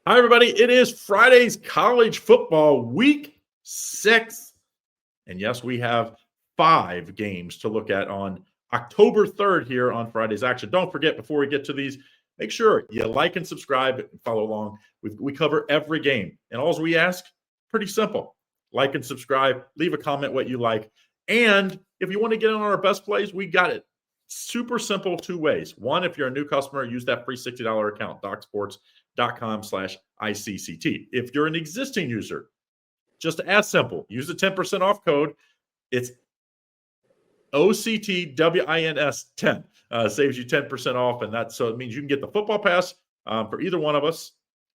Hi, everybody. It is Friday's college football week 6. And yes, we have 5 games to look at on October 3rd here on Friday's action. Don't forget, before we get to these, make sure you like and subscribe and follow along. We cover every game. And all we ask, pretty simple. Like and subscribe. Leave a comment what you like. And if you want to get in on our best plays, we got it. Super simple 2 ways. One, if you're a new customer, use that free $60 account, docsports.com/ICCT. If you're an existing user, just as simple, use the 10% off code. It's OCTWINS10. Saves you 10% off, and so it means you can get the football pass for either one of us.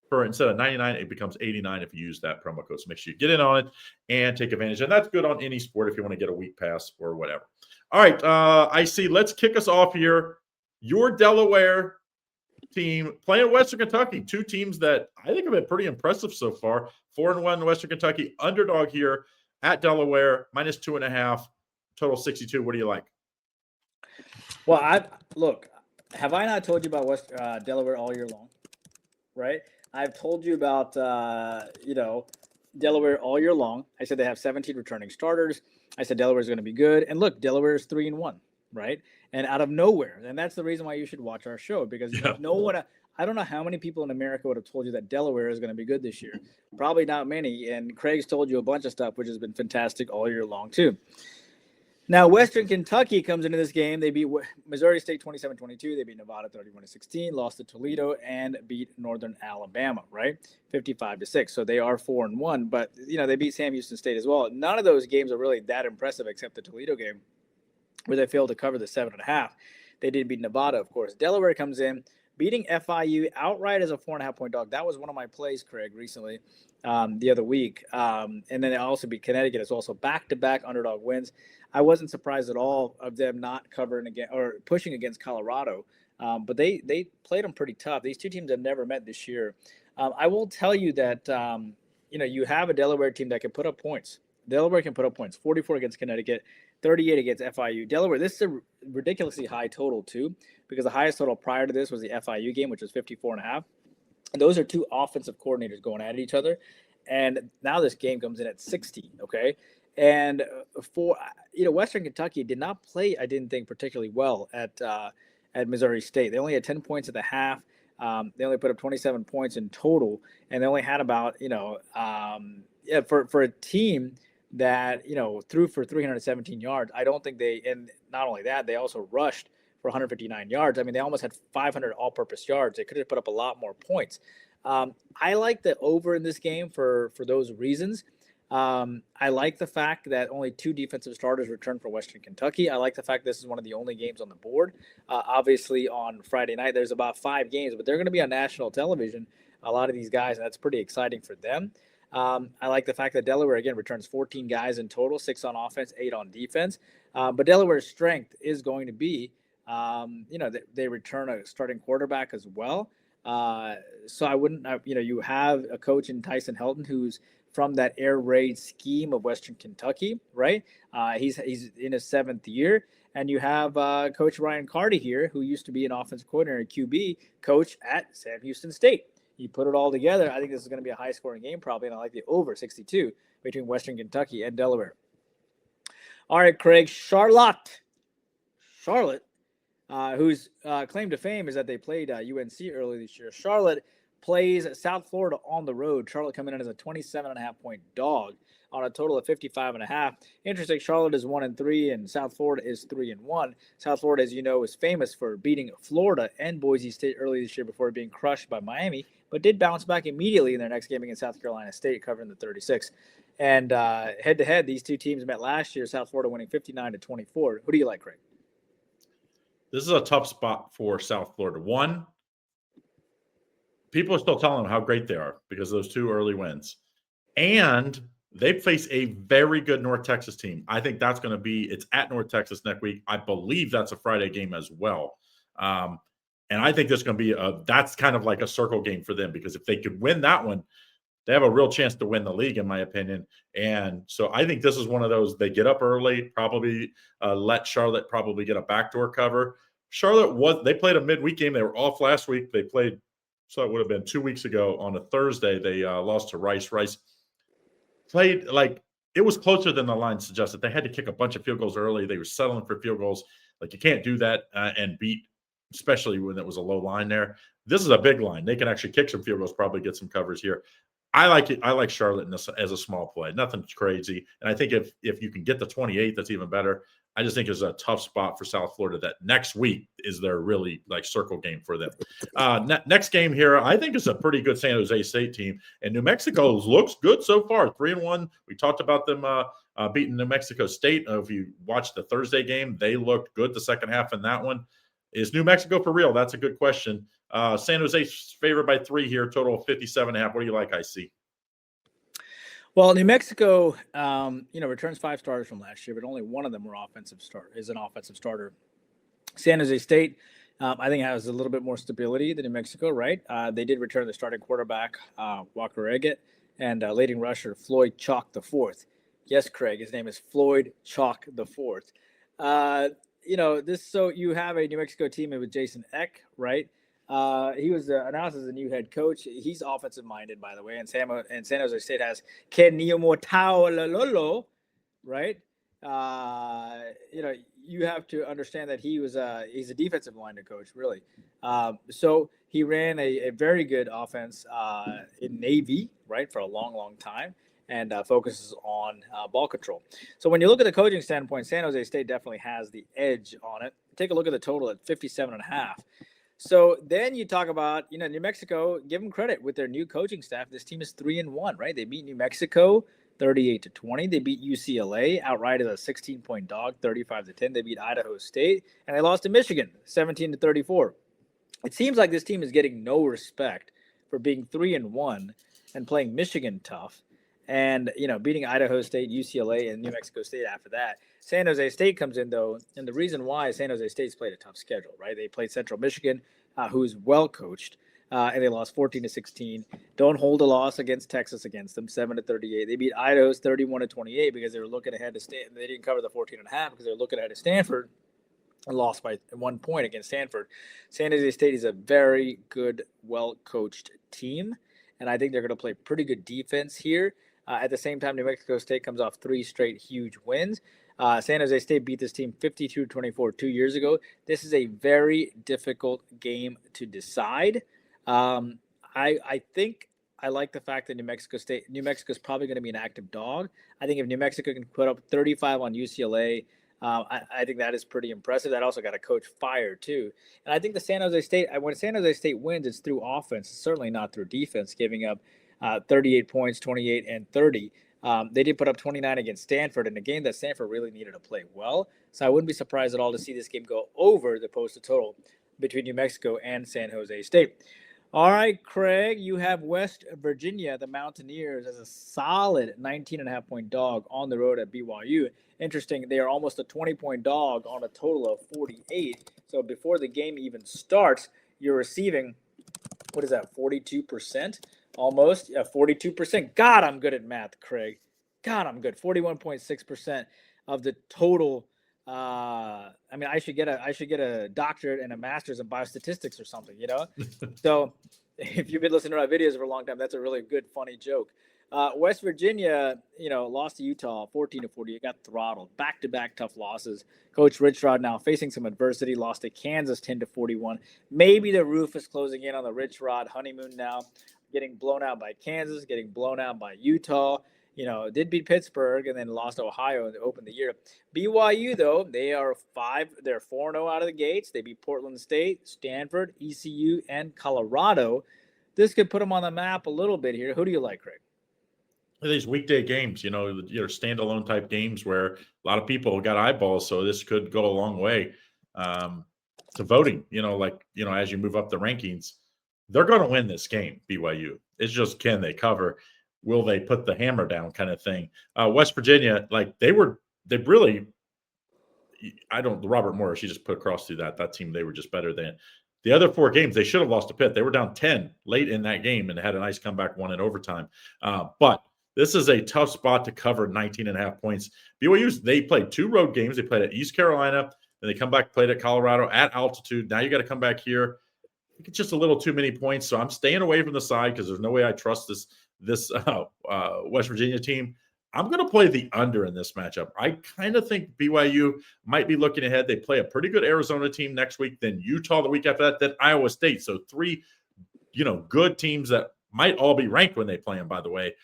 For instead of 99, it becomes 89 if you use that promo code. So make sure you get in on it and take advantage. And that's good on any sport if you want to get a week pass or whatever. All right, IC, let's kick us off here. Your Delaware team playing Western Kentucky, 2 teams that I think have been pretty impressive so far. 4-1 Western Kentucky, underdog here at Delaware, -2.5, total 62. What do you like? Well, have I not told you about Delaware all year long? Right? I've told you about Delaware all year long. I said they have 17 returning starters. I said Delaware is going to be good. And look, Delaware is 3-1, right? And out of nowhere. And that's the reason why you should watch our show, because no one, I don't know how many people in America would have told you that Delaware is going to be good this year. Probably not many. And Craig's told you a bunch of stuff, which has been fantastic all year long too. Now, Western Kentucky comes into this game. They beat Missouri State 27-22. They beat Nevada 31-16, lost to Toledo, and beat Northern Alabama, right? 55-6. So they are 4-1, but they beat Sam Houston State as well. None of those games are really that impressive except the Toledo game, where they failed to cover the 7.5. They did beat Nevada, of course. Delaware comes in, beating FIU outright as a 4.5-point dog. That was one of my plays, Craig, recently, the other week. And then they also beat Connecticut as well. So back-to-back underdog wins. I wasn't surprised at all of them not covering again or pushing against Colorado. But they played them pretty tough. These 2 teams have never met this year. I will tell you that, you have a Delaware team that can put up points. Delaware can put up points, 44 against Connecticut, 38 against FIU. Delaware, this is a ridiculously high total, too, because the highest total prior to this was the FIU game, which was 54.5. And those are 2 offensive coordinators going at each other. And now this game comes in at 60, okay? And for Western Kentucky did not play, I didn't think, particularly well at Missouri State. They only had 10 points at the half. They only put up 27 points in total, and they only had about for a team that threw for 317 yards. I don't think and not only that, they also rushed for 159 yards. I mean, they almost had 500 all-purpose yards. They could have put up a lot more points. I like the over in this game for those reasons. I like the fact that only 2 defensive starters returned for Western Kentucky. I like the fact this is one of the only games on the board. Obviously, on Friday night, there's about 5 games, but they're going to be on national television, a lot of these guys, and that's pretty exciting for them. I like the fact that Delaware, again, returns 14 guys in total, 6 on offense, 8 on defense. But Delaware's strength is going to be, they return a starting quarterback as well. So I wouldn't, you have a coach in Tyson Helton who's from that air raid scheme of Western Kentucky, right? He's in his 7th year. And you have Coach Ryan Carty here, who used to be an offensive coordinator, QB coach at Sam Houston State. You put it all together, I think this is going to be a high-scoring game probably, and I like the over 62 between Western Kentucky and Delaware. All right, Craig, Charlotte, whose claim to fame is that they played UNC earlier this year. Charlotte plays South Florida on the road. Charlotte coming in as a 27.5-point dog on a total of 55.5. Interesting, Charlotte is 1-3, and South Florida is 3-1. South Florida, as you know, is famous for beating Florida and Boise State early this year before being crushed by Miami, but did bounce back immediately in their next game against South Carolina State, covering the 36. And head-to-head, these 2 teams met last year, South Florida winning 59-24. Who do you like, Craig? This is a tough spot for South Florida. One, people are still telling them how great they are because of those 2 early wins. And they face a very good North Texas team. I think that's going to it's at North Texas next week. I believe that's a Friday game as well. And I think there's going to be that's kind of like a circle game for them, because if they could win that one, they have a real chance to win the league, in my opinion. And so I think this is one of those, they get up early, probably let Charlotte probably get a backdoor cover. Charlotte they played a midweek game. They were off last week. They played So it would have been 2 weeks ago on a Thursday. They lost to Rice. Rice played like it was closer than the line suggested. They had to kick a bunch of field goals early. They were settling for field goals. Like you can't do that and beat, especially when it was a low line there. This is a big line. They can actually kick some field goals, probably get some covers here. I like it. I like Charlotte as a small play. Nothing crazy. And I think if you can get the 28, that's even better. I just think it's a tough spot for South Florida. That next week is their really like circle game for them. Next game here, I think is a pretty good San Jose State team, and New Mexico looks good so far. 3-1. We talked about them beating New Mexico State. If you watched the Thursday game, they looked good the second half in that one. Is New Mexico for real? That's a good question. San Jose favored by 3 here, total of 57.5. What do you like, I see? Well, New Mexico, returns 5 starters from last year, but only one of them is an offensive starter. San Jose State, I think, has a little bit more stability than New Mexico, right? They did return the starting quarterback, Walker Eggett, and leading rusher, Floyd Chalk IV. Yes, Craig, his name is Floyd Chalk IV. So you have a New Mexico team with Jason Eck, right? He was announced as a new head coach. He's offensive minded, by the way. And San Jose State has Ken Niumotaolololo, right? You have to understand that he's a defensive minded coach, really. So he ran a very good offense in Navy, right, for a long, long time, and focuses on ball control. So when you look at the coaching standpoint, San Jose State definitely has the edge on it. Take a look at the total at 57.5. So then you talk about, New Mexico, give them credit with their new coaching staff. This team is 3-1, right? They beat New Mexico 38-20. They beat UCLA outright as a 16-point dog, 35-10. They beat Idaho State, and they lost to Michigan 17-34. It seems like this team is getting no respect for being 3-1 and playing Michigan tough, and beating Idaho State, UCLA, and New Mexico State after that. San Jose State comes in, though, and the reason why San Jose State's played a tough schedule, right? They played Central Michigan, who's well coached, and they lost 14-16. Don't hold a loss against Texas against them, 7-38. They beat Idaho's 31-28 because they were looking ahead to Stanford. They didn't cover the 14.5 because they were looking ahead to Stanford and lost by 1 point against Stanford. San Jose State is a very good, well-coached team, and I think they're going to play pretty good defense here. At the same time, New Mexico State comes off 3 straight huge wins. San Jose State beat this team 52-24 2 years ago. This is a very difficult game to decide. I think I like the fact that New Mexico is probably going to be an active dog. I think if New Mexico can put up 35 on UCLA, I think that is pretty impressive. That also got a coach fired too. And I think when San Jose State wins, it's through offense. It's certainly not through defense, giving up 38 points, 28 and 30. They did put up 29 against Stanford in a game that Stanford really needed to play well. So I wouldn't be surprised at all to see this game go over the posted total between New Mexico and San Jose State. All right, Craig, you have West Virginia, the Mountaineers, as a solid 19.5-point dog on the road at BYU. Interesting, they are almost a 20-point dog on a total of 48. So before the game even starts, you're receiving, 42%? Almost, 42%. God, I'm good at math, Craig. God, I'm good. 41.6% of the total. I should get a doctorate and a master's in biostatistics or something, So if you've been listening to my videos for a long time, that's a really good, funny joke. West Virginia, lost to Utah 14-40. It got throttled. Back-to-back tough losses. Coach Rich Rod now facing some adversity. Lost to Kansas 10-41. Maybe the roof is closing in on the Rich Rod honeymoon now. Getting blown out by Kansas, getting blown out by Utah. Did beat Pittsburgh and then lost to Ohio and opened the year. BYU, though, they're 4-0 out of the gates. They beat Portland State, Stanford, ECU, and Colorado. This could put them on the map a little bit here. Who do you like, Craig? These weekday games, standalone type games where a lot of people got eyeballs. So this could go a long way to voting, as you move up the rankings. They're going to win this game, BYU. It's just, can they cover? Will they put the hammer down kind of thing? West Virginia, Robert Morris, he just put across through that team. They were just better than the other 4 games. They should have lost to Pitt. They were down 10 late in that game and had a nice comeback, won in overtime. But this is a tough spot to cover 19.5 points. BYU, they played 2 road games. They played at East Carolina, then they come back, played at Colorado at altitude. Now you got to come back here. think it's just a little too many points. So I'm staying away from the side because there's no way I trust this West Virginia team. I'm going to play the under in this matchup. I kind of think BYU might be looking ahead. They play a pretty good Arizona team next week, then Utah the week after that, then Iowa State. So 3, good teams that might all be ranked when they play them, by the way.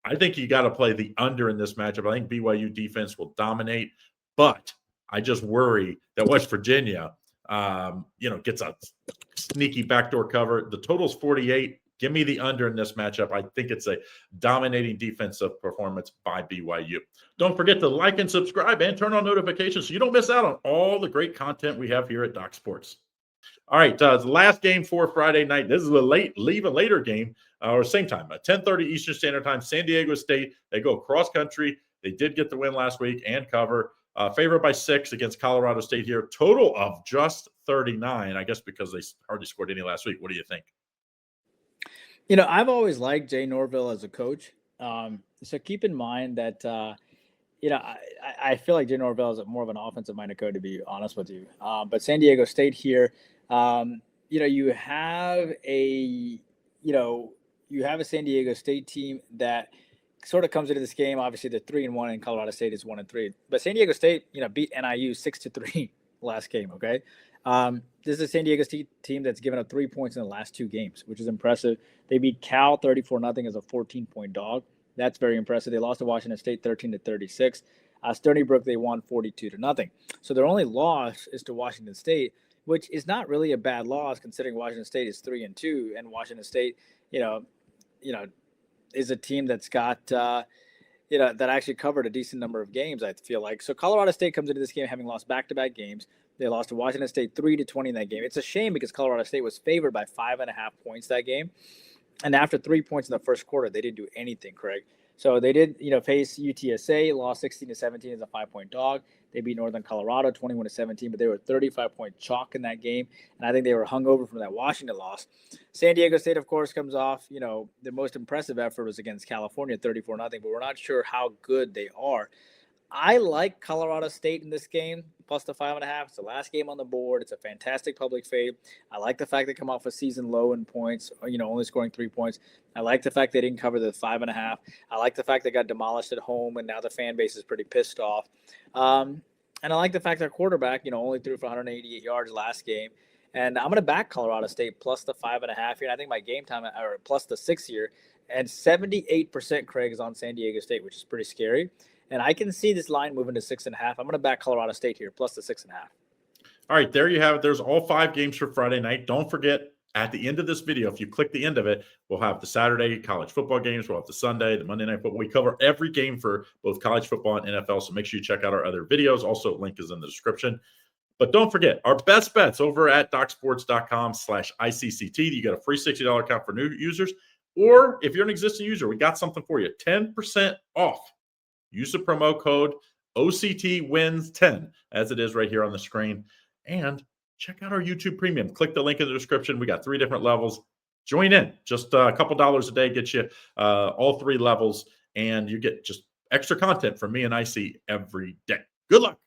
I think you got to play the under in this matchup. I think BYU defense will dominate, but I just worry that West Virginia, gets a sneaky backdoor cover. The total's 48. Give me the under in this matchup. I think it's a dominating defensive performance by BYU. Don't forget to like and subscribe and turn on notifications so you don't miss out on all the great content we have here at Doc Sports. All right, the last game for Friday night. This is a later game, or same time, 10:30 Eastern Standard Time. San Diego State, they go cross country. They did get the win last week and cover. Favored by 6 against Colorado State here. Total of just 39, I guess because they hardly scored any last week. What do you think? I've always liked Jay Norvell as a coach. So keep in mind that, I feel like Jay Norvell is more of an offensive-minded coach, to be honest with you. But San Diego State here, you have a San Diego State team that sort of comes into this game. Obviously, they're 3-1, and Colorado State is 1-3. But San Diego State, beat NIU 6-3 last game. Okay. This is a San Diego State team that's given up 3 points in the last 2 games, which is impressive. They beat Cal 34-0 as a 14-point dog. That's very impressive. They lost to Washington State 13-36. Stony Brook, they won 42-0. So their only loss is to Washington State, which is not really a bad loss considering Washington State is 3-2, and Washington State, is a team that's got that actually covered a decent number of games, I feel like. So Colorado State comes into this game having lost back-to-back games. They lost to Washington State 3-20 in that game. It's a shame because Colorado State was favored by 5.5 points that game. And after 3 points in the first quarter, they didn't do anything, Craig. So they did, face UTSA, lost 16-17 as a 5-point dog. They beat Northern Colorado 21-17, but they were 35-point chalk in that game. And I think they were hungover from that Washington loss. San Diego State, of course, comes off, the most impressive effort was against California, 34-0, but we're not sure how good they are. I like Colorado State in this game, plus the 5.5. It's the last game on the board. It's a fantastic public fade. I like the fact they come off a season low in points, only scoring 3 points. I like the fact they didn't cover the 5.5. I like the fact they got demolished at home, and now the fan base is pretty pissed off. And I like the fact their quarterback, only threw for 188 yards last game. And I'm going to back Colorado State plus the 5.5 here. And I think my game time, or plus the 6 here, and 78%, Craig, is on San Diego State, which is pretty scary. And I can see this line moving to 6.5. I'm going to back Colorado State here, plus the 6.5. All right, there you have it. There's all 5 games for Friday night. Don't forget, at the end of this video, if you click the end of it, we'll have the Saturday college football games. We'll have the Sunday, the Monday night football. We cover every game for both college football and NFL, so make sure you check out our other videos. Also, link is in the description. But don't forget, our best bets over at docsports.com/ICCT. You get a free $60 account for new users. Or if you're an existing user, we got something for you, 10% off. Use the promo code OCTWins10, as it is right here on the screen. And check out our YouTube Premium. Click the link in the description. We got 3 different levels. Join in. Just a couple dollars a day gets you all 3 levels, and you get just extra content from me and IC every day. Good luck.